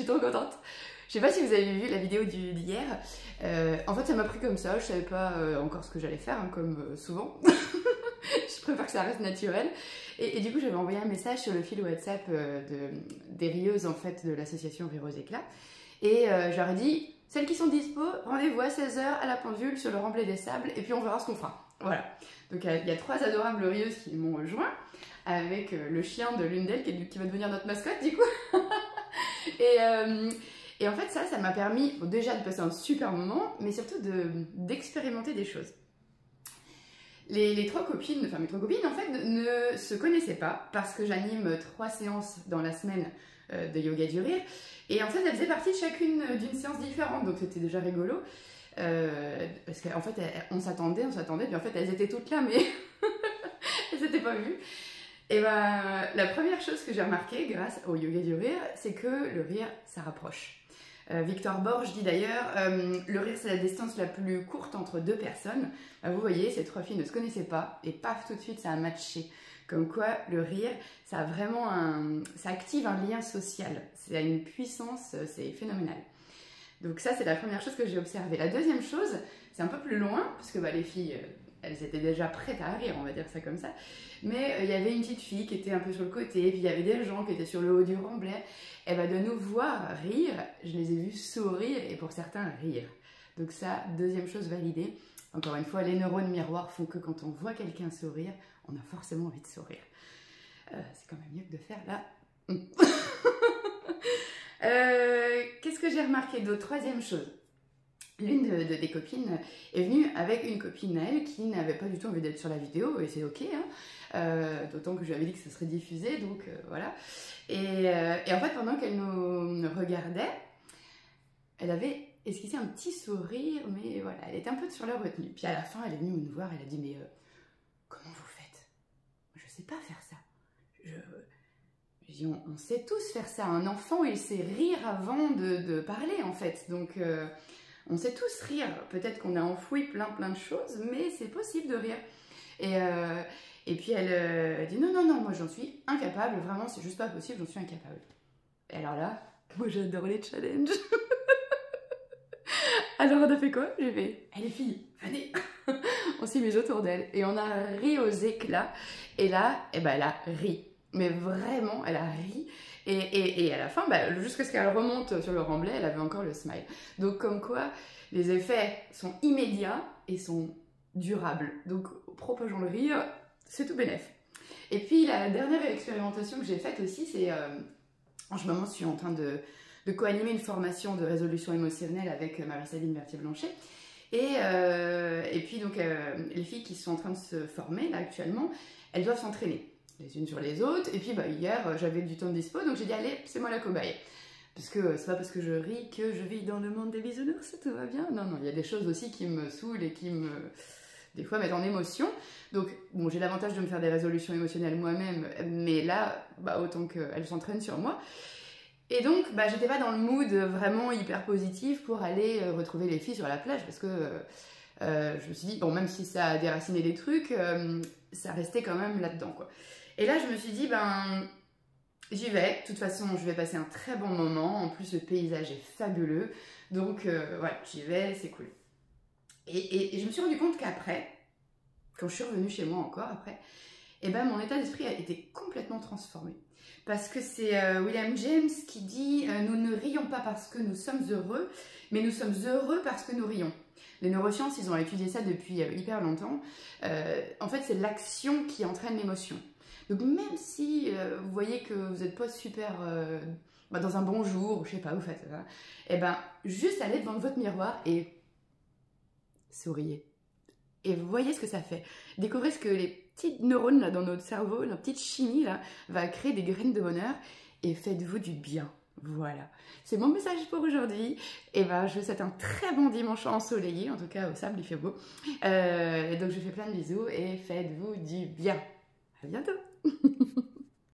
suis trop contente. Je sais pas si vous avez vu la vidéo d'hier. En fait, ça m'a pris comme ça. Je savais pas encore ce que j'allais faire, hein, comme souvent. Je préfère que ça reste naturel. Et du coup, j'avais envoyé un message sur le fil WhatsApp des rieuses en fait de l'association Rire aux éclats. Et je leur ai dit, celles qui sont dispo, rendez-vous à 16 h à la pendule sur le remblai des sables et puis on verra ce qu'on fera. Voilà. Donc il y a 3 adorables rieuses qui m'ont rejoint avec le chien de l'une d'elles qui va devenir notre mascotte du coup. Et en fait ça m'a permis déjà de passer un super moment, mais surtout d'expérimenter des choses. Les 3 copines, enfin mes 3 copines en fait ne se connaissaient pas parce que j'anime 3 séances dans la semaine de yoga du rire et en fait elles faisaient partie chacune d'une séance différente, donc c'était déjà rigolo parce qu'en fait on s'attendait puis en fait elles étaient toutes là mais elles s'étaient pas vues. Et ben la première chose que j'ai remarqué grâce au yoga du rire, c'est que le rire ça rapproche. Victor Borge dit d'ailleurs le rire c'est la distance la plus courte entre 2 personnes. Vous voyez, ces 3 filles ne se connaissaient pas et paf, tout de suite ça a matché. Comme quoi le rire ça a vraiment ça active un lien social, c'est une puissance, c'est phénoménal. Donc ça c'est la première chose que j'ai observée. La deuxième chose, c'est un peu plus loin parce que les filles elles étaient déjà prêtes à rire, on va dire ça comme ça. Mais il y avait une petite fille qui était un peu sur le côté, et puis il y avait des gens qui étaient sur le haut du remblai. Et de nous voir rire, je les ai vus sourire et pour certains rire. Donc ça, deuxième chose validée. Encore une fois, les neurones miroirs font que quand on voit quelqu'un sourire, on a forcément envie de sourire. C'est quand même mieux que de faire là. Qu'est-ce que j'ai remarqué d'autre? Troisième chose. L'une des copines est venue avec une copine à elle qui n'avait pas du tout envie d'être sur la vidéo, et c'est ok, hein. D'autant que je lui avais dit que ça serait diffusé, donc voilà. Et en fait, pendant qu'elle nous regardait, elle avait esquissé un petit sourire, mais voilà, elle était un peu sur la retenue. Puis à la fin, elle est venue nous voir, elle a dit, mais comment vous faites? Je sais pas faire ça. Je dis, on sait tous faire ça. Un enfant, il sait rire avant de parler, en fait. Donc... on sait tous rire, peut-être qu'on a enfoui plein de choses, mais c'est possible de rire. Et puis elle dit non, moi j'en suis incapable, vraiment c'est juste pas possible, j'en suis incapable. Et alors là, moi j'adore les challenges. Alors on a fait quoi? J'ai fait, les filles, venez. On s'est mis autour d'elle et on a ri aux éclats. Et là, elle a ri. Mais vraiment, elle a ri. Et à la fin, jusqu'à ce qu'elle remonte sur le remblai, elle avait encore le smile. Donc comme quoi, les effets sont immédiats et sont durables. Donc propageons le rire, c'est tout bénef. Et puis la dernière expérimentation que j'ai faite aussi, c'est... en ce moment, je suis en train de co-animer une formation de résolution émotionnelle avec Marie-Sabine Berthier-Blanchet. Et puis donc, les filles qui sont en train de se former là actuellement, elles doivent s'entraîner les unes sur les autres. Et puis hier, j'avais du temps de dispo, donc j'ai dit allez, c'est moi la cobaye. Parce que c'est pas parce que je ris que je vis dans le monde des bisounours, tout va bien. Non, il y a des choses aussi qui me saoulent et qui des fois, mettent en émotion. Donc, bon, j'ai l'avantage de me faire des résolutions émotionnelles moi-même, mais là, autant qu'elles s'entraînent sur moi. Et donc, j'étais pas dans le mood vraiment hyper positif pour aller retrouver les filles sur la plage, parce que je me suis dit, bon, même si ça a déraciné des trucs, ça restait quand même là-dedans, quoi. Et là, je me suis dit, j'y vais. De toute façon, je vais passer un très bon moment. En plus, le paysage est fabuleux. Donc, voilà, j'y vais, c'est cool. Et je me suis rendu compte qu'après, quand je suis revenue chez moi encore après, mon état d'esprit a été complètement transformé. Parce que c'est William James qui dit « Nous ne rions pas parce que nous sommes heureux, mais nous sommes heureux parce que nous rions ». Les neurosciences, ils ont étudié ça depuis hyper longtemps. En fait, c'est l'action qui entraîne l'émotion. Donc même si vous voyez que vous n'êtes pas super dans un bon jour, ou je sais pas, vous faites ça, juste allez devant votre miroir et souriez. Et vous voyez ce que ça fait. Découvrez ce que les petites neurones là, dans notre cerveau, la petite chimie là, va créer des graines de bonheur et faites-vous du bien. Voilà. C'est mon message pour aujourd'hui. Et je vous souhaite un très bon dimanche ensoleillé, en tout cas au sable il fait beau. Donc je vous fais plein de bisous et faites-vous du bien. À bientôt.